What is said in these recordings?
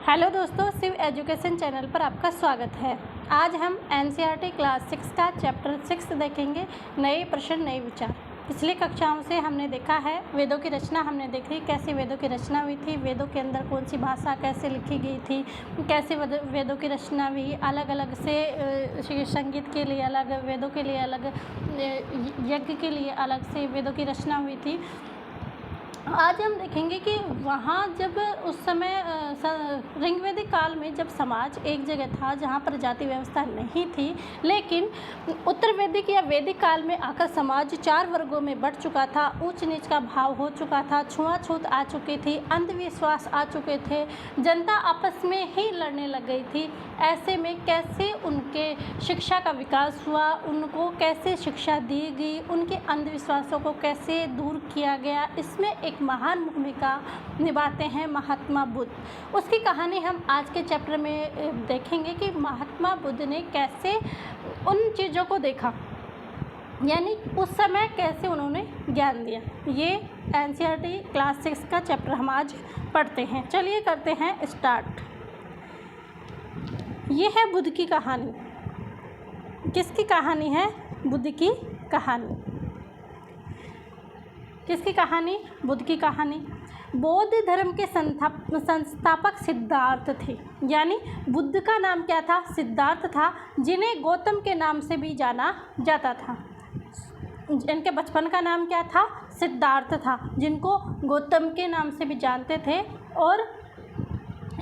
Hello दोस्तों, Shiv education channel पर आपका स्वागत है। आज हम एनसीईआरटी क्लास 6 का चैप्टर 6 देखेंगे, नए प्रश्न नए विचार। पिछली कक्षाओं से हमने देखा है वेदों की रचना, हमने देखी कैसे वेदों की रचना हुई थी, वेदों के अंदर कौन सी भाषा कैसे लिखी गई थी, कैसे वेदों की रचना हुई, अलग अलग से संगीत के लिए अलग, वेदों के लिए अलग, यज्ञ के लिए अलग से वेदों की रचना हुई थी। आज हम देखेंगे कि वहाँ जब उस समय ऋग्वेदिक काल में जब समाज एक जगह था जहाँ पर जाति व्यवस्था नहीं थी, लेकिन उत्तर वैदिक या वैदिक काल में आकर समाज 4 वर्गों में बढ़ चुका था, ऊंच नीच का भाव हो चुका था, छुआछूत आ चुकी थी, अंधविश्वास आ चुके थे, जनता आपस में ही लड़ने लग गई थी। ऐसे में कैसे उनके शिक्षा का विकास हुआ, उनको कैसे शिक्षा दी गई, उनके अंधविश्वासों को कैसे दूर किया गया, इसमें एक महान भूमिका निभाते हैं महात्मा बुद्ध। उसकी कहानी हम आज के चैप्टर में देखेंगे कि महात्मा बुद्ध ने कैसे उन चीज़ों को देखा, यानी उस समय कैसे उन्होंने ज्ञान दिया। ये एनसीईआरटी क्लास 6 का चैप्टर हम आज पढ़ते हैं। चलिए करते हैं स्टार्ट। ये है बुद्ध की कहानी। किसकी कहानी है? बुद्ध की कहानी। किसकी कहानी? बुद्ध की कहानी। बौद्ध धर्म के संस्थापक सिद्धार्थ थे, यानी बुद्ध का नाम क्या था? सिद्धार्थ था, जिन्हें गौतम के नाम से भी जाना जाता था। इनके बचपन का नाम क्या था? सिद्धार्थ था, जिनको गौतम के नाम से भी जानते थे। और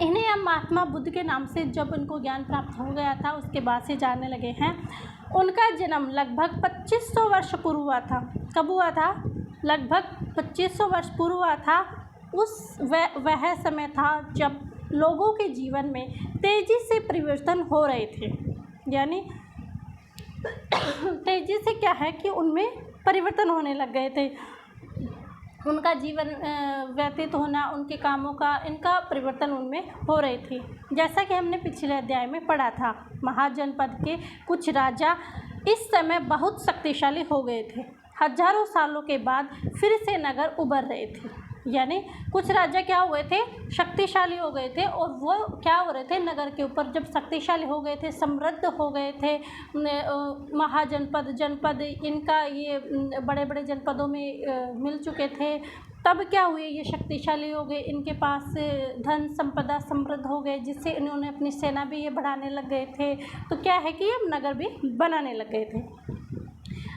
इन्हें हम महात्मा बुद्ध के नाम से जब उनको ज्ञान प्राप्त हो गया था उसके बाद से जानने लगे हैं। उनका जन्म लगभग 2500 वर्ष पूर्व हुआ था। कब हुआ था? लगभग 2500 वर्ष पूर्व हुआ था। वह समय था जब लोगों के जीवन में तेज़ी से परिवर्तन हो रहे थे, यानी तेज़ी से क्या है कि उनमें परिवर्तन होने लग गए थे। उनका जीवन व्यतीत होना, उनके कामों का, इनका परिवर्तन उनमें हो रहे थे। जैसा कि हमने पिछले अध्याय में पढ़ा था, महाजनपद के कुछ राजा इस समय बहुत शक्तिशाली हो गए थे। हजारों सालों के बाद फिर से नगर उभर रहे थे, यानी कुछ राजा क्या हो गए थे? शक्तिशाली हो गए थे। और वो क्या हो रहे थे? नगर के ऊपर जब शक्तिशाली हो गए थे, समृद्ध हो गए थे, जनपद इनका ये बड़े बड़े जनपदों में मिल चुके थे। तब क्या हुए? ये शक्तिशाली हो गए, इनके पास धन संपदा समृद्ध हो गए, जिससे इन्होंने अपनी सेना भी ये बढ़ाने लग गए थे। तो क्या है कि अब नगर भी बनाने लग गए थे।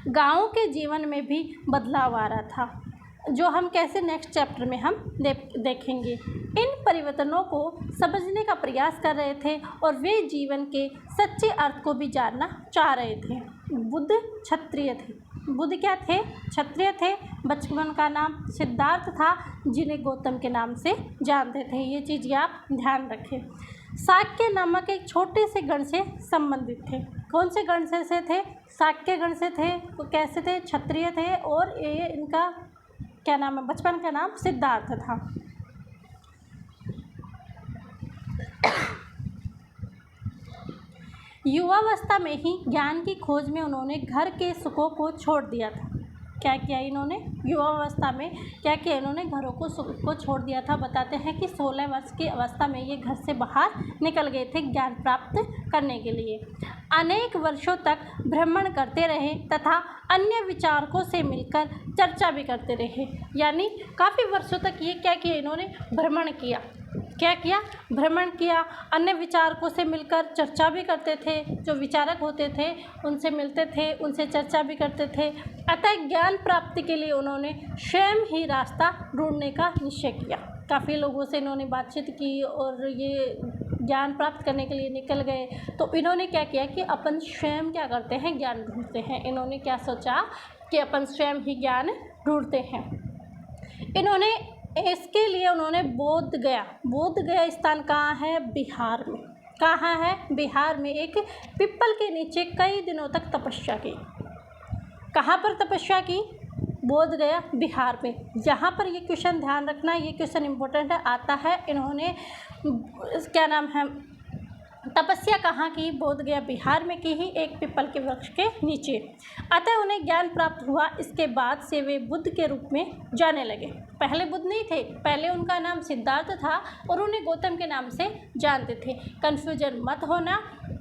गाँव के जीवन में भी बदलाव आ रहा था, जो हम कैसे नेक्स्ट चैप्टर में हम देखेंगे। इन परिवर्तनों को समझने का प्रयास कर रहे थे और वे जीवन के सच्चे अर्थ को भी जानना चाह रहे थे। बुद्ध क्षत्रिय थे। बुद्ध क्या थे? क्षत्रिय थे। बचपन का नाम सिद्धार्थ था, जिन्हें गौतम के नाम से जानते थे। ये चीज़ आप ध्यान रखें। शाक्य नामक एक छोटे से गण से संबंधित थे। कौन से गण से थे? शाक्य गण से थे। वो कैसे थे? क्षत्रिय थे। और ये इनका क्या नाम है? बचपन का नाम सिद्धार्थ था। युवावस्था में ही ज्ञान की खोज में उन्होंने घर के सुखों को छोड़ दिया था। क्या किया इन्होंने? युवावस्था में क्या किया इन्होंने? घरों को सुख को छोड़ दिया था। बताते हैं कि 16 वर्ष की अवस्था में ये घर से बाहर निकल गए थे ज्ञान प्राप्त करने के लिए। अनेक वर्षों तक भ्रमण करते रहे तथा अन्य विचारकों से मिलकर चर्चा भी करते रहे, यानी काफ़ी वर्षों तक ये क्या किया इन्होंने? भ्रमण किया। क्या किया? भ्रमण किया। अन्य विचारकों से मिलकर चर्चा भी करते थे। जो विचारक होते थे उनसे मिलते थे, उनसे चर्चा भी करते थे। अतः ज्ञान प्राप्ति के लिए उन्होंने स्वयं ही रास्ता ढूंढने का निश्चय किया। काफ़ी लोगों से इन्होंने बातचीत की और ये ज्ञान प्राप्त करने के लिए निकल गए। तो इन्होंने क्या किया कि अपन स्वयं क्या करते हैं? ज्ञान ढूंढते हैं। इन्होंने क्या सोचा कि अपन स्वयं ही ज्ञान ढूंढते हैं। इन्होंने इसके लिए उन्होंने बोध गया स्थान कहाँ है? बिहार में। कहाँ है? बिहार में एक पीपल के नीचे कई दिनों तक तपस्या की। कहाँ पर तपस्या की? बोध गया, बिहार में। यहाँ पर ये क्वेश्चन ध्यान रखना, ये क्वेश्चन इम्पोर्टेंट है, आता है। इन्होंने क्या नाम है? तपस्या कहाँ की? बोध गया बिहार में की ही एक पीपल के वृक्ष के नीचे। अतः उन्हें ज्ञान प्राप्त हुआ। इसके बाद से वे बुद्ध के रूप में जाने लगे। पहले बुद्ध नहीं थे, पहले उनका नाम सिद्धार्थ था और उन्हें गौतम के नाम से जानते थे। कन्फ्यूजन मत होना।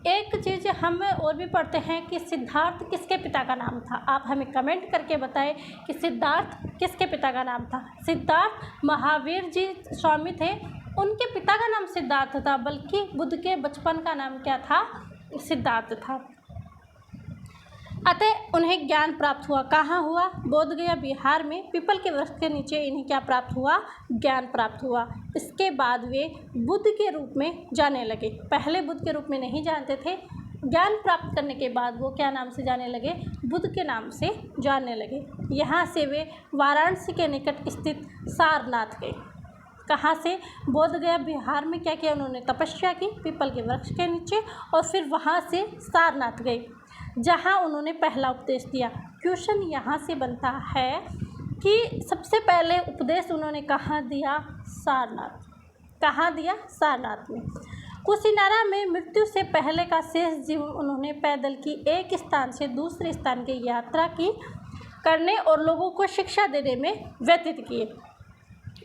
एक चीज़ हम और भी पढ़ते हैं कि सिद्धार्थ किसके पिता का नाम था। आप हमें कमेंट करके बताएं कि सिद्धार्थ किसके पिता का नाम था। सिद्धार्थ महावीर जी स्वामी थे, उनके पिता का नाम सिद्धार्थ था, बल्कि बुद्ध के बचपन का नाम क्या था? सिद्धार्थ था। अतः उन्हें ज्ञान प्राप्त हुआ। कहाँ हुआ? बोध गया बिहार में पीपल के वृक्ष के नीचे इन्हें क्या प्राप्त हुआ? ज्ञान प्राप्त हुआ। इसके बाद वे बुद्ध के रूप में जाने लगे। पहले बुद्ध के रूप में नहीं जानते थे, ज्ञान प्राप्त करने के बाद वो क्या नाम से जाने लगे? बुद्ध के नाम से जानने लगे। यहाँ से वे वाराणसी के निकट स्थित सारनाथ गए। कहाँ से? बोध गया बिहार में क्या किया उन्होंने? तपस्या की पीपल के वृक्ष के नीचे, और फिर वहाँ से सारनाथ गए, जहाँ उन्होंने पहला उपदेश दिया। क्वेश्चन यहाँ से बनता है कि सबसे पहले उपदेश उन्होंने कहाँ दिया? सारनाथ। कहाँ दिया? सारनाथ में। कुशीनारा में मृत्यु से पहले का शेष जीवन उन्होंने पैदल की एक स्थान से दूसरे स्थान की यात्रा की करने और लोगों को शिक्षा देने में व्यतीत किए।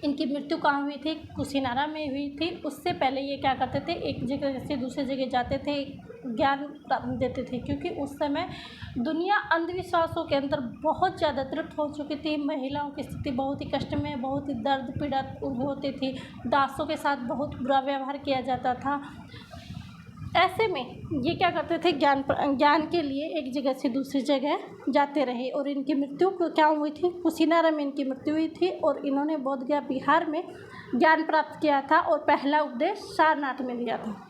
इनकी मृत्यु कहाँ हुई थी? कुशीनारा में हुई थी। उससे पहले ये क्या करते थे? एक जगह से दूसरे जगह जाते थे, ज्ञान देते थे, क्योंकि उस समय दुनिया अंधविश्वासों के अंदर बहुत ज़्यादा तृप्त हो चुकी थी। महिलाओं की स्थिति बहुत ही कष्ट में, बहुत ही दर्द पीड़ा होती थी। दासों के साथ बहुत बुरा व्यवहार किया जाता था। ऐसे में ये क्या करते थे? ज्ञान के लिए एक जगह से दूसरी जगह जाते रहे, और इनकी मृत्यु क्या हुई थी? कुशीनारा में इनकी मृत्यु हुई थी, और इन्होंने बोध गया बिहार में ज्ञान प्राप्त किया था और पहला उपदेश सारनाथ में दिया था।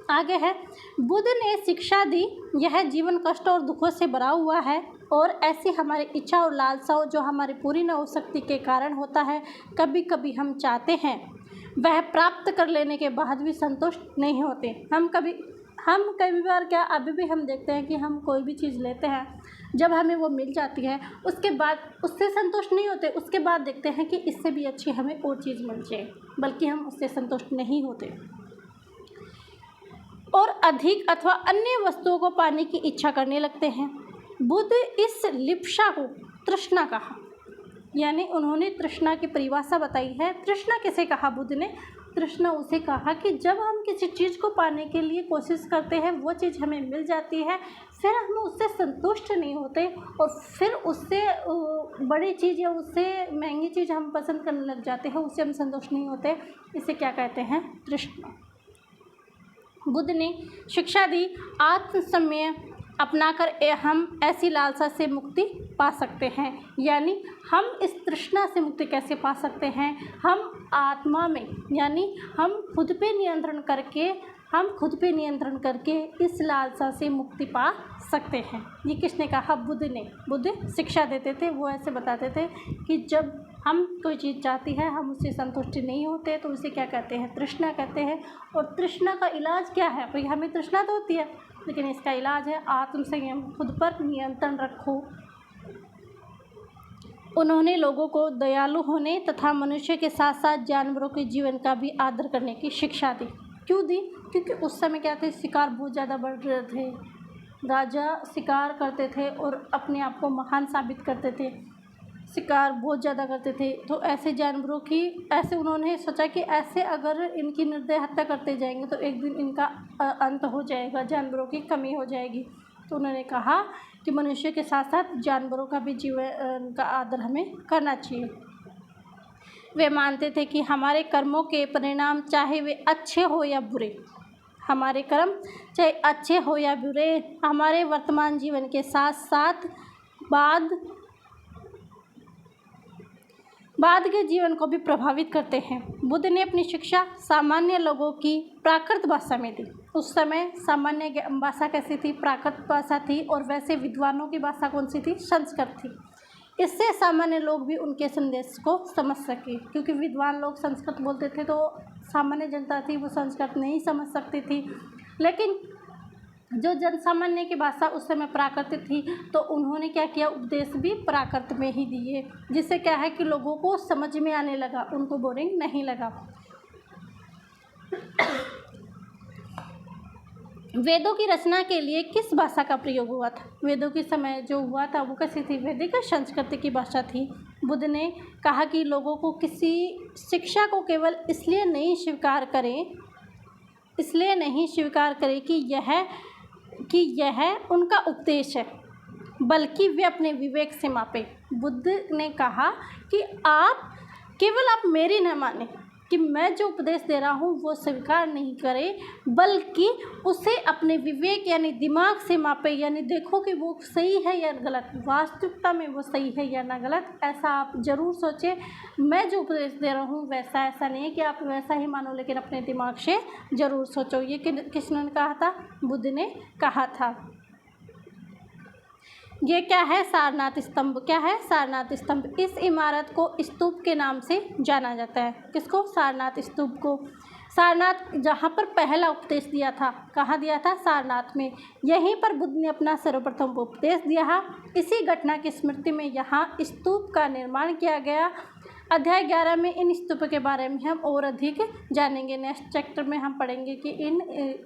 आगे है, बुद्ध ने शिक्षा दी, यह जीवन कष्ट और दुखों से भरा हुआ है, और ऐसी हमारी इच्छा और लालसाओं जो हमारी पूरी न हो सकती के कारण होता है। कभी कभी हम चाहते हैं, वह प्राप्त कर लेने के बाद भी संतुष्ट नहीं होते। हम कई बार क्या, अभी भी हम देखते हैं कि हम कोई भी चीज़ लेते हैं, जब हमें वो मिल जाती है उसके बाद उससे संतुष्ट नहीं होते। उसके बाद देखते हैं कि इससे भी अच्छी हमें और चीज़ मिल जाए, बल्कि हम उससे संतुष्ट नहीं होते और अधिक अथवा अन्य वस्तुओं को पाने की इच्छा करने लगते हैं। बुद्ध इस लिप्सा को तृष्णा कहा, यानी उन्होंने तृष्णा की परिभाषा बताई है। तृष्णा किसे कहा बुद्ध ने? तृष्णा उसे कहा कि जब हम किसी चीज़ को पाने के लिए कोशिश करते हैं, वो चीज़ हमें मिल जाती है, फिर हम उससे संतुष्ट नहीं होते और फिर उससे बड़ी चीज़ या उससे महंगी चीज़ हम पसंद करने लग जाते हैं, उससे हम संतुष्ट नहीं होते। इसे क्या कहते हैं? तृष्णा। बुद्ध ने शिक्षा दी, आत्मसंयम अपनाकर हम ऐसी लालसा से मुक्ति पा सकते हैं। यानी हम इस तृष्णा से मुक्ति कैसे पा सकते हैं? हम आत्मा में, यानी हम खुद पे नियंत्रण करके इस लालसा से मुक्ति पा सकते हैं। ये किसने कहा? बुद्ध ने। बुद्ध शिक्षा देते थे, वो ऐसे बताते थे कि जब हम कोई चीज़ चाहती है, हम उससे संतुष्ट नहीं होते, तो उसे क्या कहते हैं? तृष्णा कहते हैं। और तृष्णा का इलाज क्या है? भाई हमें तृष्णा तो होती है, लेकिन इसका इलाज है आत्मसंयम, खुद पर नियंत्रण रखो। उन्होंने लोगों को दयालु होने तथा मनुष्य के साथ साथ जानवरों के जीवन का भी आदर करने की शिक्षा दी। क्यों दी? क्योंकि उस समय क्या थे? शिकार बहुत ज़्यादा बढ़ रहे थे। राजा शिकार करते थे और अपने आप को महान साबित करते थे, शिकार बहुत ज़्यादा करते थे। तो ऐसे जानवरों की, ऐसे उन्होंने सोचा कि ऐसे अगर इनकी निर्दय हत्या करते जाएंगे तो एक दिन इनका अंत हो जाएगा, जानवरों की कमी हो जाएगी। तो उन्होंने कहा कि मनुष्य के साथ साथ जानवरों का भी जीवन का आदर हमें करना चाहिए। वे मानते थे कि हमारे कर्मों के परिणाम, चाहे वे अच्छे हो या बुरे, हमारे कर्म चाहे अच्छे हो या बुरे, हमारे वर्तमान जीवन के साथ साथ बाद के जीवन को भी प्रभावित करते हैं। बुद्ध ने अपनी शिक्षा सामान्य लोगों की प्राकृत भाषा में दी। उस समय सामान्य भाषा कैसी थी? प्राकृत भाषा थी। और वैसे विद्वानों की भाषा कौन सी थी? संस्कृत थी। इससे सामान्य लोग भी उनके संदेश को समझ सके, क्योंकि विद्वान लोग संस्कृत बोलते थे तो सामान्य जनता थी वो संस्कृत नहीं समझ सकती थी। लेकिन जो जन सामान्य की भाषा उस समय प्राकृत थी, तो उन्होंने क्या किया, उपदेश भी प्राकृत में ही दिए, जिससे क्या है कि लोगों को समझ में आने लगा, उनको बोरिंग नहीं लगा। वेदों की रचना के लिए किस भाषा का प्रयोग हुआ था? वेदों के समय जो हुआ था वो कैसी थी? वैदिक संस्कृत की भाषा थी। बुद्ध ने कहा कि लोगों को किसी शिक्षा को केवल इसलिए नहीं स्वीकार करें कि यह उनका उपदेश है, बल्कि वे अपने विवेक से मापें। बुद्ध ने कहा कि आप मेरी न माने कि मैं जो उपदेश दे रहा हूँ वो स्वीकार नहीं करें, बल्कि उसे अपने विवेक यानी दिमाग से मापें, यानी देखो कि वो सही है या गलत, वास्तविकता में वो सही है या ना गलत, ऐसा आप ज़रूर सोचें। मैं जो उपदेश दे रहा हूँ ऐसा नहीं है कि आप वैसा ही मानो, लेकिन अपने दिमाग से ज़रूर सोचो। ये किसने कहा था? बुद्ध ने कहा था। ये क्या है? सारनाथ स्तंभ। क्या है? सारनाथ स्तंभ। इस इमारत को स्तूप के नाम से जाना जाता है। किसको? सारनाथ स्तूप को। सारनाथ जहाँ पर पहला उपदेश दिया था, कहाँ दिया था? सारनाथ में। यहीं पर बुद्ध ने अपना सर्वप्रथम उपदेश दिया। इसी घटना की स्मृति में यहाँ स्तूप का निर्माण किया गया। अध्याय 11 में इन स्तूप के बारे में हम और अधिक जानेंगे। नेक्स्ट चैप्टर में हम पढ़ेंगे कि इन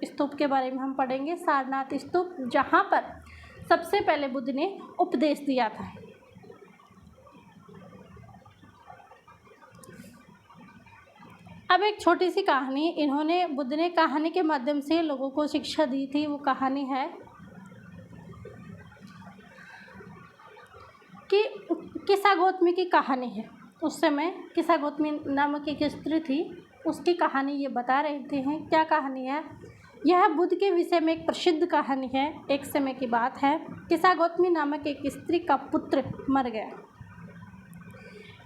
स्तूप के बारे में हम पढ़ेंगे। सारनाथ स्तूप, जहाँ पर सबसे पहले बुद्ध ने उपदेश दिया था। अब एक छोटी सी कहानी बुद्ध ने कहानी के माध्यम से लोगों को शिक्षा दी थी। वो कहानी है कि किसा गौतमी की कहानी है। उस समय किसा गौतमी नामक एक स्त्री थी, उसकी कहानी ये बता रहे हैं। क्या कहानी है? यह बुद्ध के विषय में एक प्रसिद्ध कहानी है। एक समय की बात है, किसा गौतमी नामक एक स्त्री का पुत्र मर गया।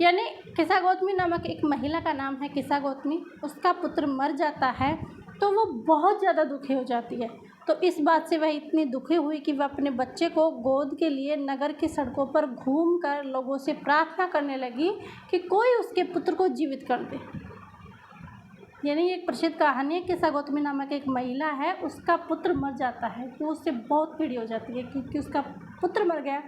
यानी किसा गौतमी नामक एक महिला का नाम है किसा गौतमी, उसका पुत्र मर जाता है तो वो बहुत ज़्यादा दुखी हो जाती है। तो इस बात से वह इतनी दुखी हुई कि वह अपने बच्चे को गोद के लिए नगर की सड़कों पर घूमकर लोगों से प्रार्थना करने लगी कि कोई उसके पुत्र को जीवित कर दे। यानी एक प्रसिद्ध कहानी है। किसा गौतमी नामक एक महिला है, उसका पुत्र मर जाता है तो उससे बहुत पीड़ी हो जाती है क्योंकि उसका पुत्र मर गया।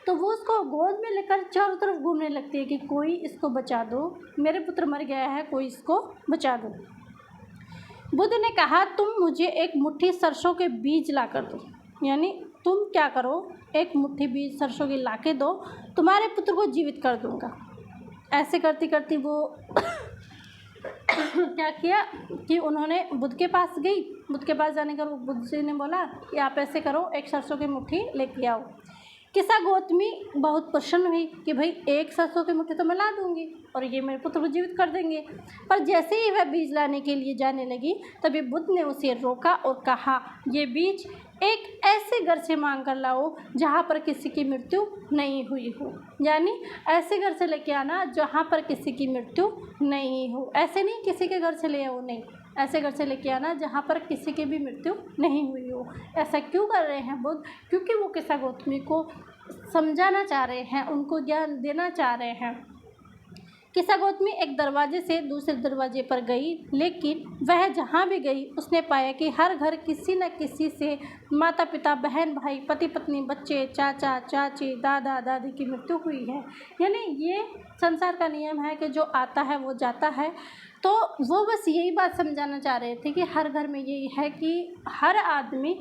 तो वो उसको गोद में लेकर चारों तरफ घूमने लगती है कि कोई इसको बचा दो, मेरे पुत्र मर गया है, कोई इसको बचा दो। बुद्ध ने कहा, तुम मुझे एक मुट्ठी सरसों के बीज ला कर दो। यानी तुम क्या करो, एक मुट्ठी बीज सरसों की ला के दो, तुम्हारे पुत्र को जीवित कर दूंगा। ऐसे करती करती वो क्या किया कि उन्होंने बुद्ध के पास गई। बुद्ध के पास जाने का बुद्ध जी ने बोला कि आप ऐसे करो, एक सरसों की मुट्ठी लेके आओ। किसा गौतमी बहुत प्रसन्न हुई कि भाई एक सरसों की मुट्ठी तो मैं ला दूंगी और ये मेरे पुत्र को जीवित कर देंगे। पर जैसे ही वह बीज लाने के लिए जाने लगी, तभी बुद्ध ने उसे रोका और कहा, ये बीज एक ऐसे घर से मांग कर लाओ जहाँ पर किसी की मृत्यु नहीं हुई हो। यानी ऐसे घर से लेके आना जहाँ पर किसी की मृत्यु नहीं हो। ऐसे नहीं किसी के घर से ले आओ, नहीं, ऐसे घर से लेके आना जहाँ पर किसी की भी मृत्यु नहीं हुई हो। ऐसा क्यों कर रहे हैं बुद्ध? क्योंकि वो किसा गौतमी को समझाना चाह रहे हैं, उनको ज्ञान देना चाह रहे हैं। किसा गौतमी एक दरवाजे से दूसरे दरवाजे पर गई, लेकिन वह जहाँ भी गई उसने पाया कि हर घर किसी न किसी से माता पिता, बहन भाई, पति पत्नी, बच्चे, चाचा चाची, दादा दादी की मृत्यु हुई है। यानी ये संसार का नियम है कि जो आता है वो जाता है। तो वो बस यही बात समझाना चाह रहे थे कि हर घर में यही है कि हर आदमी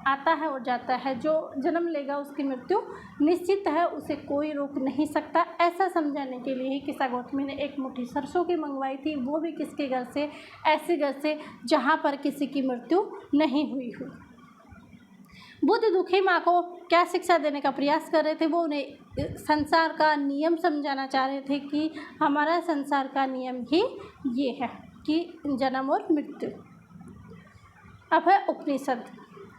आता है और जाता है, जो जन्म लेगा उसकी मृत्यु निश्चित है, उसे कोई रोक नहीं सकता। ऐसा समझाने के लिए ही किसा गौतमी ने एक मुट्ठी सरसों की मंगवाई थी, वो भी किसके घर से? ऐसे घर से जहाँ पर किसी की मृत्यु नहीं हुई हो। बुद्ध दुखी माँ को क्या शिक्षा देने का प्रयास कर रहे थे? वो उन्हें संसार का नियम समझाना चाह रहे थे कि हमारा संसार का नियम ही ये है कि जन्म और मृत्यु। अब है उपनिषद।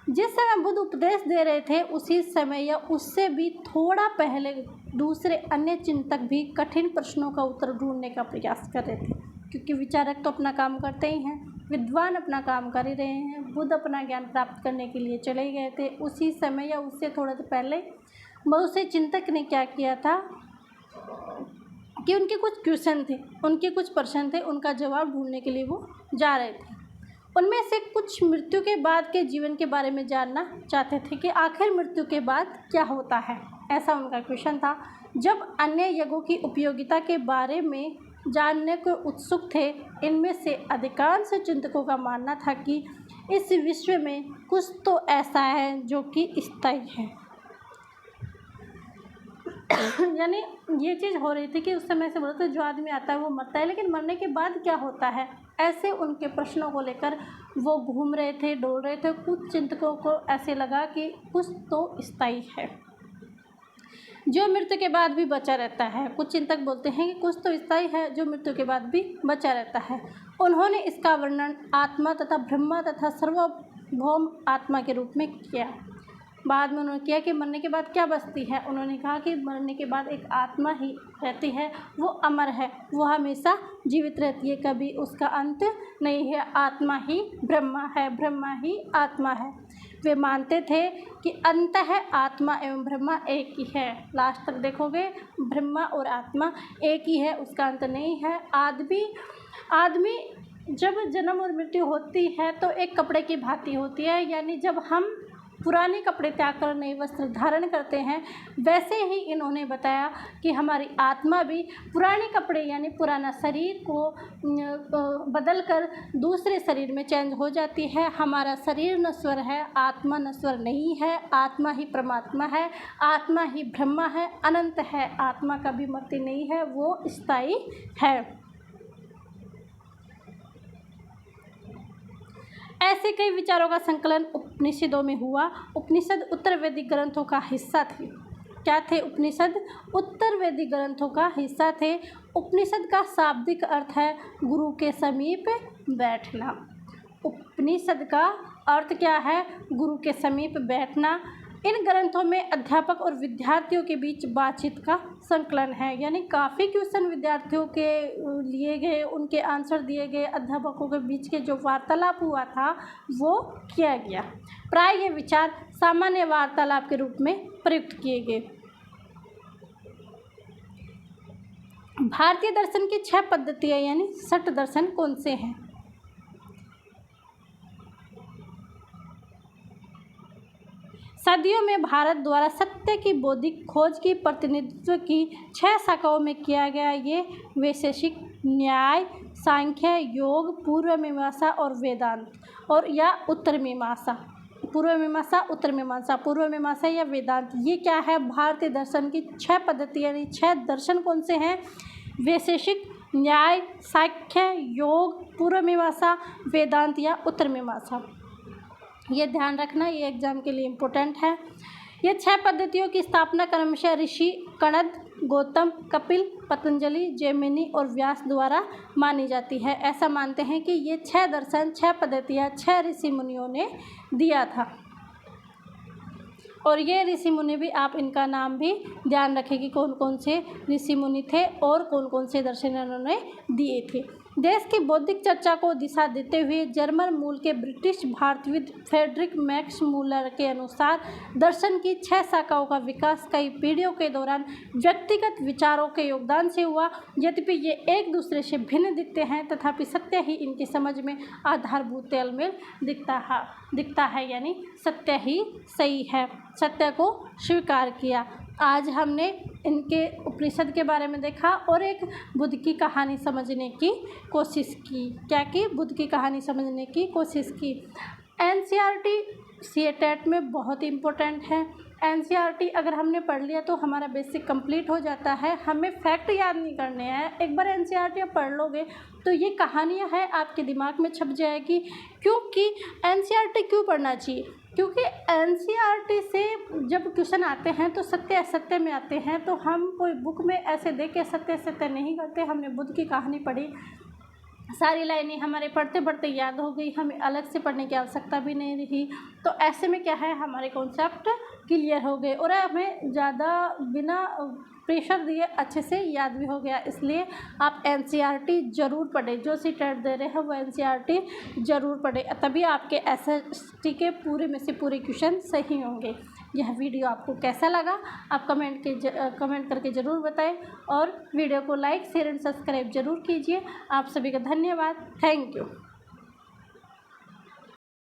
जिस समय बुद्ध उपदेश दे रहे थे उसी समय या उससे भी थोड़ा पहले दूसरे अन्य चिंतक भी कठिन प्रश्नों का उत्तर ढूंढने का प्रयास कर रहे थे, क्योंकि विचारक तो अपना काम करते ही हैं, विद्वान अपना काम कर ही रहे हैं। बुद्ध अपना ज्ञान प्राप्त करने के लिए चले गए थे। उसी समय या उससे थोड़ा पहले बहुत से चिंतक ने क्या किया था कि उनके कुछ क्वेश्चन थे, उनके कुछ प्रश्न थे, उनका जवाब ढूंढने के लिए वो जा रहे थे। उनमें से कुछ मृत्यु के बाद के जीवन के बारे में जानना चाहते थे कि आखिर मृत्यु के बाद क्या होता है, ऐसा उनका क्वेश्चन था। जब अन्य यज्ञों की उपयोगिता के बारे में जानने को उत्सुक थे, इनमें से अधिकांश चिंतकों का मानना था कि इस विश्व में कुछ तो ऐसा है जो कि स्थायी है। यानी ये चीज़ हो रही थी कि उस समय से बोलते थे जो आदमी आता है वो मरता है, लेकिन मरने के बाद क्या होता है, ऐसे उनके प्रश्नों को लेकर वो घूम रहे थे, डोल रहे थे। कुछ चिंतकों को ऐसे लगा कि कुछ तो स्थायी है जो मृत्यु के बाद भी बचा रहता है। कुछ चिंतक बोलते हैं कि कुछ तो स्थायी है जो मृत्यु के बाद भी बचा रहता है। उन्होंने इसका वर्णन आत्मा तथा ब्रह्मा तथा सर्वभौम आत्मा के रूप में किया। बाद में उन्होंने किया कि मरने के बाद क्या बचती है। उन्होंने कहा कि मरने के बाद एक आत्मा ही रहती है, वो अमर है, वो हमेशा जीवित रहती है, कभी उसका अंत नहीं है। आत्मा ही ब्रह्मा है, ब्रह्मा ही आत्मा है। वे मानते थे कि अंत है आत्मा एवं ब्रह्मा एक ही है। लास्ट तक देखोगे ब्रह्मा और आत्मा एक ही है, उसका अंत नहीं है। आदमी जब जन्म और मृत्यु होती है तो एक कपड़े की भांति होती है, यानी जब हम पुराने कपड़े त्याग कर नए वस्त्र धारण करते हैं, वैसे ही इन्होंने बताया कि हमारी आत्मा भी पुराने कपड़े यानी पुराना शरीर को बदल कर दूसरे शरीर में चेंज हो जाती है। हमारा शरीर नश्वर है, आत्मा नश्वर नहीं है। आत्मा ही परमात्मा है, आत्मा ही ब्रह्मा है, अनंत है। आत्मा कभी मरती नहीं है, वो स्थायी है। ऐसे कई विचारों का संकलन उपनिषदों में हुआ। उपनिषद उत्तर वैदिक ग्रंथों का हिस्सा थे। क्या थे उपनिषद? उत्तर वैदिक ग्रंथों का हिस्सा थे। उपनिषद का शाब्दिक अर्थ है गुरु के समीप बैठना। उपनिषद का अर्थ क्या है? गुरु के समीप बैठना। इन ग्रंथों में अध्यापक और विद्यार्थियों के बीच बातचीत का संकलन है, यानी काफ़ी क्वेश्चन विद्यार्थियों के लिए गए, उनके आंसर दिए गए, अध्यापकों के बीच के जो वार्तालाप हुआ था वो किया गया। प्राय ये विचार सामान्य वार्तालाप के रूप में प्रयुक्त किए गए। भारतीय दर्शन की 6 पद्धतियाँ यानी 6 दर्शन कौन से हैं? सदियों में भारत द्वारा सत्य की बौद्धिक खोज की प्रतिनिधित्व की 6 शाखाओं में किया गया ये वैशेषिक, न्याय, सांख्य, योग, पूर्व मीमांसा और वेदांत और या उत्तर मीमांसा। पूर्व मीमांसा, उत्तर मीमांसा, पूर्व मीमांसा या वेदांत, ये क्या है? भारतीय दर्शन की 6 पद्धति यानी 6 दर्शन कौन से हैं? वैशेषिक, न्याय, सांख्य, योग, पूर्व मीमांसा, वेदांत या उत्तर मीमांसा। ये ध्यान रखना, ये एग्जाम के लिए इम्पोर्टेंट है। ये 6 पद्धतियों की स्थापना क्रमशः ऋषि कणद, गौतम, कपिल, पतंजलि, जैमिनी और व्यास द्वारा मानी जाती है। ऐसा मानते हैं कि ये 6 दर्शन, 6 पद्धतियाँ 6 ऋषि मुनियों ने दिया था। और ये ऋषि मुनि भी, आप इनका नाम भी ध्यान रखें कि कौन कौन से ऋषि मुनि थे और कौन कौन से दर्शन उन्होंने दिए थे। देश की बौद्धिक चर्चा को दिशा देते हुए जर्मन मूल के ब्रिटिश भारतविद फ्रेडरिक मैक्स मूलर के अनुसार दर्शन की 6 शाखाओं का विकास कई पीढ़ियों के दौरान व्यक्तिगत विचारों के योगदान से हुआ। यद्यपि ये एक दूसरे से भिन्न दिखते हैं, तथापि सत्य ही इनकी समझ में आधारभूत तालमेल दिखता है, यानी सत्य ही सही है। सत्य को स्वीकार किया। आज हमने इनके उपनिषद के बारे में देखा और एक बुद्ध की कहानी समझने की कोशिश की। क्या की? बुद्ध की कहानी समझने की कोशिश की। एनसीईआरटी सीटेट में बहुत इम्पोर्टेंट है। एनसीईआरटी अगर हमने पढ़ लिया तो हमारा बेसिक कंप्लीट हो जाता है। हमें फैक्ट याद नहीं करने हैं। एक बार एनसीईआरटी आप पढ़ लोगे तो ये कहानियाँ हैं आपके दिमाग में छप जाएगी। क्योंकि एनसीईआरटी क्यों पढ़ना चाहिए? क्योंकि एनसीईआरटी से जब क्वेश्चन आते हैं तो सत्य असत्य में आते हैं, तो हम कोई बुक में ऐसे देख के सत्य असत्य नहीं करते। हमने बुद्ध की कहानी पढ़ी, सारी लाइनें हमारे पढ़ते पढ़ते याद हो गई, हमें अलग से पढ़ने की आवश्यकता भी नहीं रही। तो ऐसे में क्या है, हमारे कॉन्सेप्ट क्लियर हो गए और हमें ज़्यादा बिना प्रेशर दिए अच्छे से याद भी हो गया। इसलिए आप एनसीईआरटी ज़रूर पढ़ें। जो सीटेट दे रहे हैं वो एनसीईआरटी ज़रूर पढ़ें, तभी आपके एसएसटी के पूरे में से पूरे क्वेश्चन सही होंगे। यह वीडियो आपको कैसा लगा आप कमेंट करके ज़रूर बताएं और वीडियो को लाइक, शेयर एंड सब्सक्राइब ज़रूर कीजिए। आप सभी का धन्यवाद। Thank you.